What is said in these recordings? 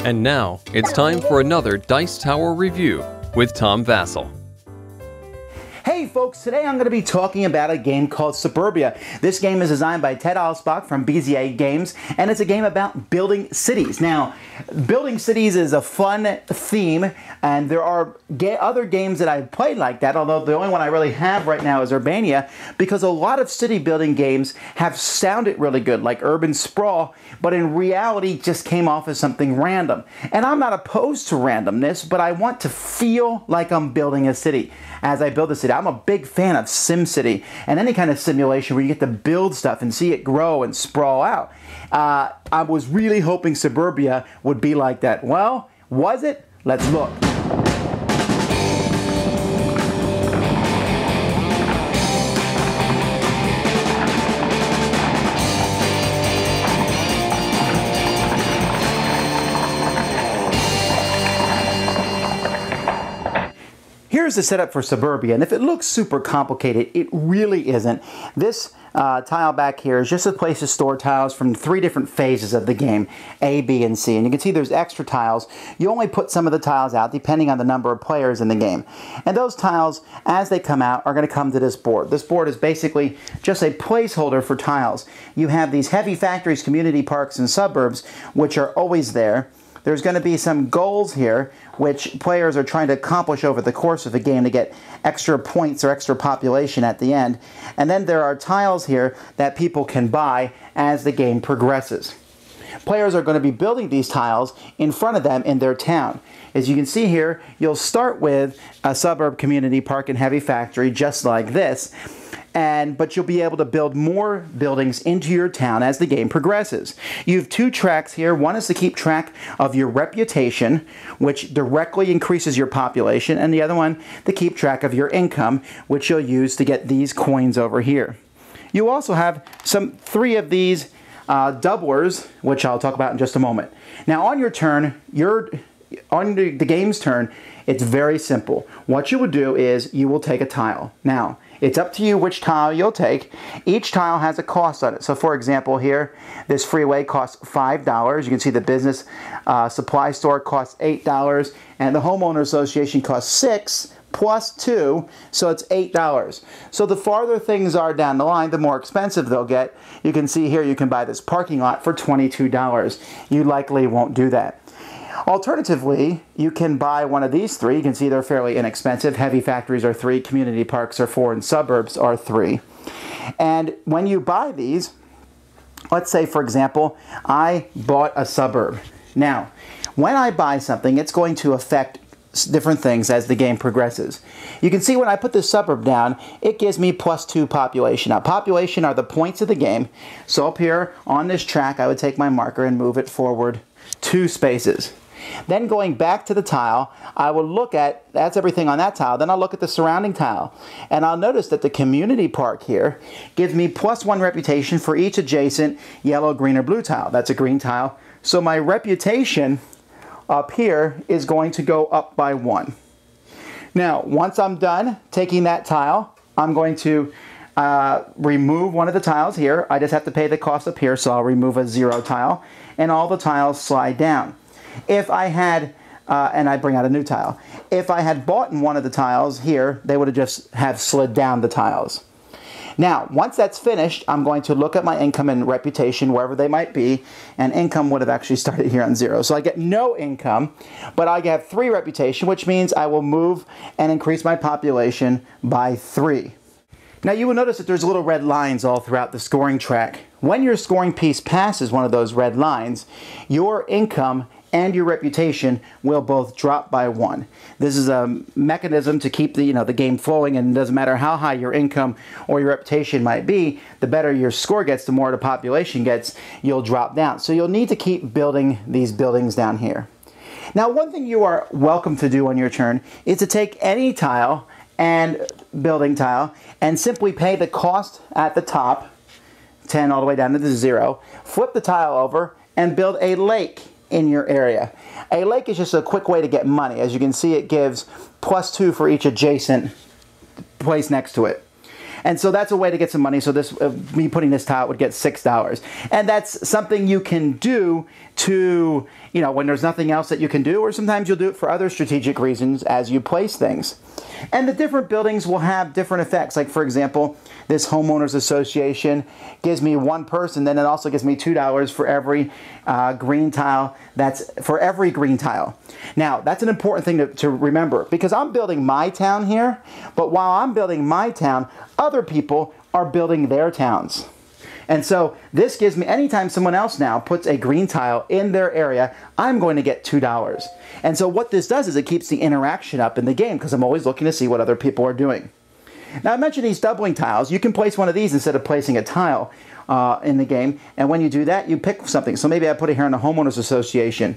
And now, it's time for another Dice Tower review with Tom Vasel. Hey folks, today I'm going to be talking about a game called Suburbia. This game is designed by Ted Alspach from Bezier Games, and it's a game about building cities. Now, building cities is a fun theme, and there are other games that I've played like that, although the only one I really have right now is Urbania, because a lot of city building games have sounded really good, like Urban Sprawl, but in reality just came off as something random. And I'm not opposed to randomness, but I want to feel like I'm building a city as I build a city. I'm a big fan of SimCity and any kind of simulation where you get to build stuff and see it grow and sprawl out. I was really hoping Suburbia would be like that. Well, was it? Let's look. Here's the setup for Suburbia, and if it looks super complicated, it really isn't. This tile back here is just a place to store tiles from 3 different phases of the game, A, B, and C. And you can see there's extra tiles. You only put some of the tiles out depending on the number of players in the game. And those tiles, as they come out, are going to come to this board. This board is basically just a placeholder for tiles. You have these heavy factories, community parks, and suburbs, which are always there. There's going to be some goals here which players are trying to accomplish over the course of the game to get extra points or extra population at the end. And then there are tiles here that people can buy as the game progresses. Players are going to be building these tiles in front of them in their town. As you can see here, you'll start with a suburb, community park, and heavy factory just like this. But you'll be able to build more buildings into your town as the game progresses. You have 2 tracks here. One is to keep track of your reputation, which directly increases your population, and the other one to keep track of your income, which you'll use to get these coins over here. You also have 3 of these doublers, which I'll talk about in just a moment. Now on your turn, on the game's turn, it's very simple. What you would do is you will take a tile. Now, it's up to you which tile you'll take. Each tile has a cost on it. So for example here, this freeway costs $5. You can see the business supply store costs $8, and the homeowner association costs $6 plus 2, so it's $8. So the farther things are down the line, the more expensive they'll get. You can see here you can buy this parking lot for $22. You likely won't do that. Alternatively, you can buy one of these 3. You can see they're fairly inexpensive. Heavy factories are 3, community parks are 4, and suburbs are 3. And when you buy these, let's say for example, I bought a suburb. Now, when I buy something, it's going to affect different things as the game progresses. You can see when I put this suburb down, it gives me plus 2 population. Now, population are the points of the game. So up here on this track, I would take my marker and move it forward 2 spaces. Then going back to the tile, I will look at, that's everything on that tile, then I'll look at the surrounding tile. And I'll notice that the community park here gives me plus 1 reputation for each adjacent yellow, green, or blue tile. That's a green tile. So my reputation up here is going to go up by 1. Now, once I'm done taking that tile, I'm going to remove one of the tiles here. I just have to pay the cost up here, so I'll remove a 0 tile, and all the tiles slide down. If I had, and I bring out a new tile, if I had bought one of the tiles here, they would have just slid down the tiles. Now, once that's finished, I'm going to look at my income and reputation, wherever they might be, and income would have actually started here on 0. So I get no income, but I have 3 reputation, which means I will move and increase my population by 3. Now you will notice that there's little red lines all throughout the scoring track. When your scoring piece passes one of those red lines, your income and your reputation will both drop by 1. This is a mechanism to keep the game flowing, and it doesn't matter how high your income or your reputation might be, the better your score gets, the more the population gets, you'll drop down. So you'll need to keep building these buildings down here. Now, one thing you are welcome to do on your turn is to take any tile and building tile and simply pay the cost at the top, 10 all the way down to the 0, flip the tile over and build a lake in your area. A lake is just a quick way to get money. As you can see, it gives plus 2 for each adjacent place next to it. And so that's a way to get some money. So this, me putting this tile would get $6. And that's something you can do to, you know, when there's nothing else that you can do, or sometimes you'll do it for other strategic reasons as you place things. And the different buildings will have different effects. Like, for example, this homeowners association gives me one person, then it also gives me $2 for every green tile. That's for every green tile. Now, that's an important thing to remember, because I'm building my town here, but while I'm building my town, other people are building their towns. And so this gives me, anytime someone else now puts a green tile in their area, I'm going to get $2. And so what this does is it keeps the interaction up in the game, because I'm always looking to see what other people are doing. Now, I mentioned these doubling tiles. You can place one of these instead of placing a tile in the game. And when you do that, you pick something. So maybe I put it here in the homeowners association.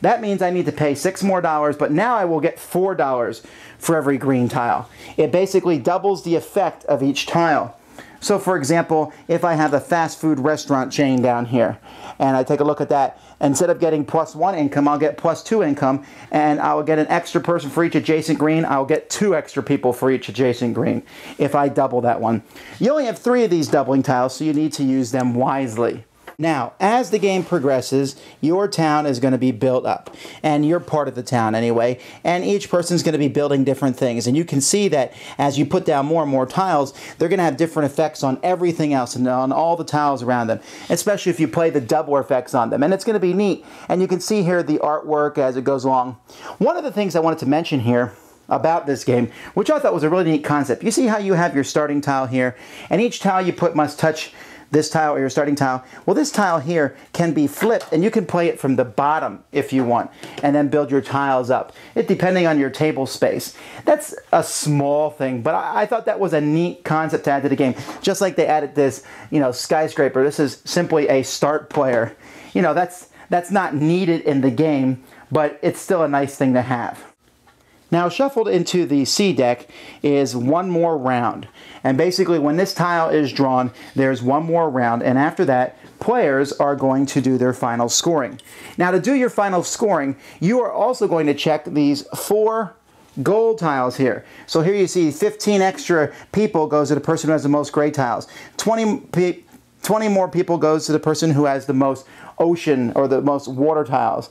That means I need to pay $6 more, but now I will get $4 for every green tile. It basically doubles the effect of each tile. So, for example, if I have a fast food restaurant chain down here, and I take a look at that, instead of getting +1 income, I'll get +2 income, and I'll get an extra person for each adjacent green. I'll get 2 extra people for each adjacent green if I double that one. You only have 3 of these doubling tiles, so you need to use them wisely. Now, as the game progresses, your town is going to be built up, and you're part of the town anyway, and each person's going to be building different things. And you can see that as you put down more and more tiles, they're going to have different effects on everything else and on all the tiles around them, especially if you play the double effects on them. And it's going to be neat. And you can see here the artwork as it goes along. One of the things I wanted to mention here about this game, which I thought was a really neat concept. You see how you have your starting tile here, and each tile you put must touch this tile or your starting tile. Well, this tile here can be flipped, and you can play it from the bottom if you want, and then build your tiles up, depending on your table space. That's a small thing, but I thought that was a neat concept to add to the game. Just like they added this, you know, skyscraper. This is simply a start player. You know, that's not needed in the game, but it's still a nice thing to have. Now, shuffled into the C deck is one more round. And basically, when this tile is drawn, there's one more round. And after that, players are going to do their final scoring. Now, to do your final scoring, you are also going to check these 4 gold tiles here. So here you see 15 extra people goes to the person who has the most gray tiles. 20 more people goes to the person who has the most ocean or the most water tiles.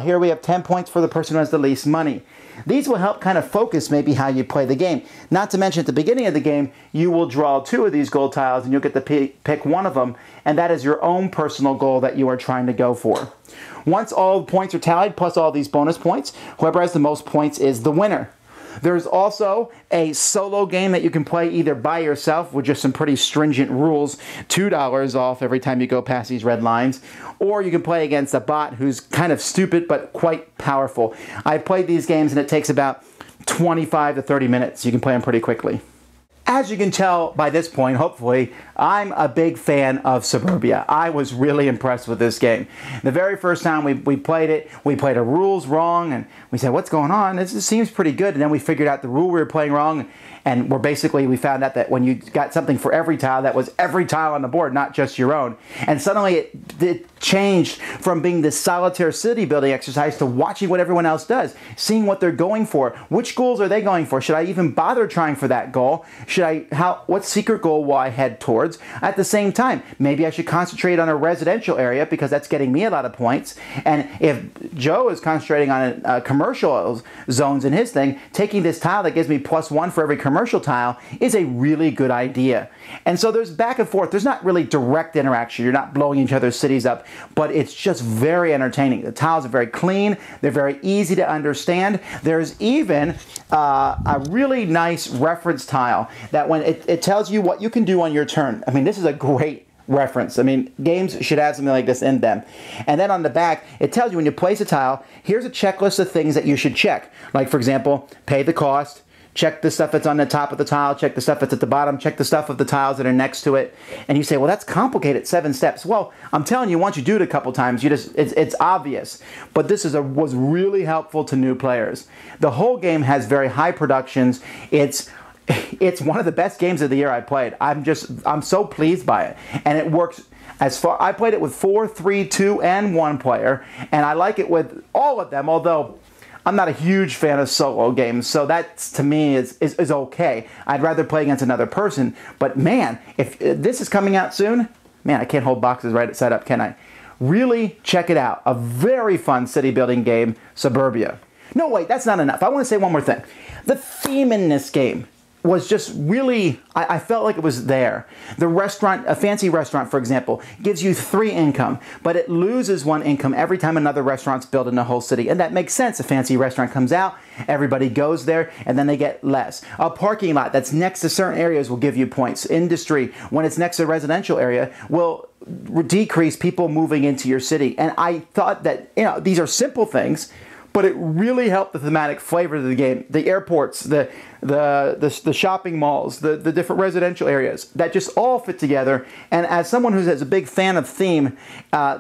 Here we have 10 points for the person who has the least money. These will help kind of focus maybe how you play the game. Not to mention at the beginning of the game, you will draw 2 of these gold tiles and you'll get to pick one of them, and that is your own personal goal that you are trying to go for. Once all the points are tallied, plus all these bonus points, whoever has the most points is the winner. There's also a solo game that you can play either by yourself with just some pretty stringent rules, $2 off every time you go past these red lines, or you can play against a bot who's kind of stupid but quite powerful. I've played these games and it takes about 25 to 30 minutes. You can play them pretty quickly. As you can tell by this point, hopefully, I'm a big fan of Suburbia. I was really impressed with this game. The very first time we played it, we played the rules wrong, and we said, what's going on? This seems pretty good. And then we figured out the rule we were playing wrong, and we found out that when you got something for every tile, that was every tile on the board, not just your own. And suddenly it changed from being this solitaire city building exercise to watching what everyone else does, seeing what they're going for. Which goals are they going for? Should I even bother trying for that goal? What secret goal will I head towards? At the same time, maybe I should concentrate on a residential area because that's getting me a lot of points. And if Joe is concentrating on commercial zones in his thing, taking this tile that gives me +1 for every commercial tile is a really good idea. And so there's back and forth. There's not really direct interaction. You're not blowing each other's cities up, but it's just very entertaining. The tiles are very clean. They're very easy to understand. There's even a really nice reference tile that when it tells you what you can do on your turn. I mean, this is a great reference. I mean, games should have something like this in them. And then on the back, it tells you when you place a tile, here's a checklist of things that you should check. Like, for example, pay the cost, check the stuff that's on the top of the tile, check the stuff that's at the bottom, check the stuff of the tiles that are next to it. And you say, well, that's complicated, 7 steps. Well, I'm telling you, once you do it a couple times, it's obvious. But this was really helpful to new players. The whole game has very high productions. It's one of the best games of the year I played. I'm so pleased by it. And it works I played it with 4, 3, 2, and 1 player. And I like it with all of them, although I'm not a huge fan of solo games, so that to me is okay. I'd rather play against another person, but man, if this is coming out soon, man, I can't hold boxes right set up, can I? Really check it out. A very fun city building game, Suburbia. No, wait, that's not enough. I want to say one more thing. The theme in this game was just really, I felt like it was there. The restaurant, a fancy restaurant, for example, gives you 3 income, but it loses 1 income every time another restaurant's built in the whole city. And that makes sense. A fancy restaurant comes out, everybody goes there, and then they get less. A parking lot that's next to certain areas will give you points. Industry, when it's next to a residential area, will decrease people moving into your city. And I thought that, you know, these are simple things, but it really helped the thematic flavor of the game. The airports, the shopping malls, the different residential areas, that just all fit together. And as someone who's a big fan of theme,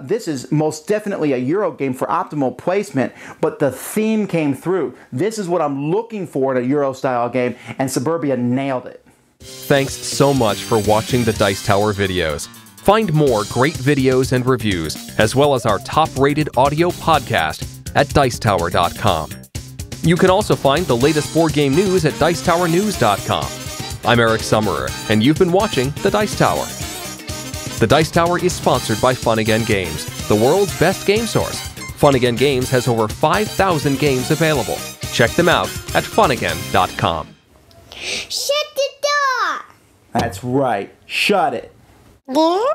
this is most definitely a Euro game for optimal placement, but the theme came through. This is what I'm looking for in a Euro-style game, and Suburbia nailed it. Thanks so much for watching the Dice Tower videos. Find more great videos and reviews, as well as our top-rated audio podcast at Dicetower.com. You can also find the latest board game news at Dicetowernews.com. I'm Eric Summerer, and you've been watching The Dice Tower. The Dice Tower is sponsored by Fun Again Games, the world's best game source. Fun Again Games has over 5,000 games available. Check them out at funagain.com. Shut the door! That's right. Shut it. There.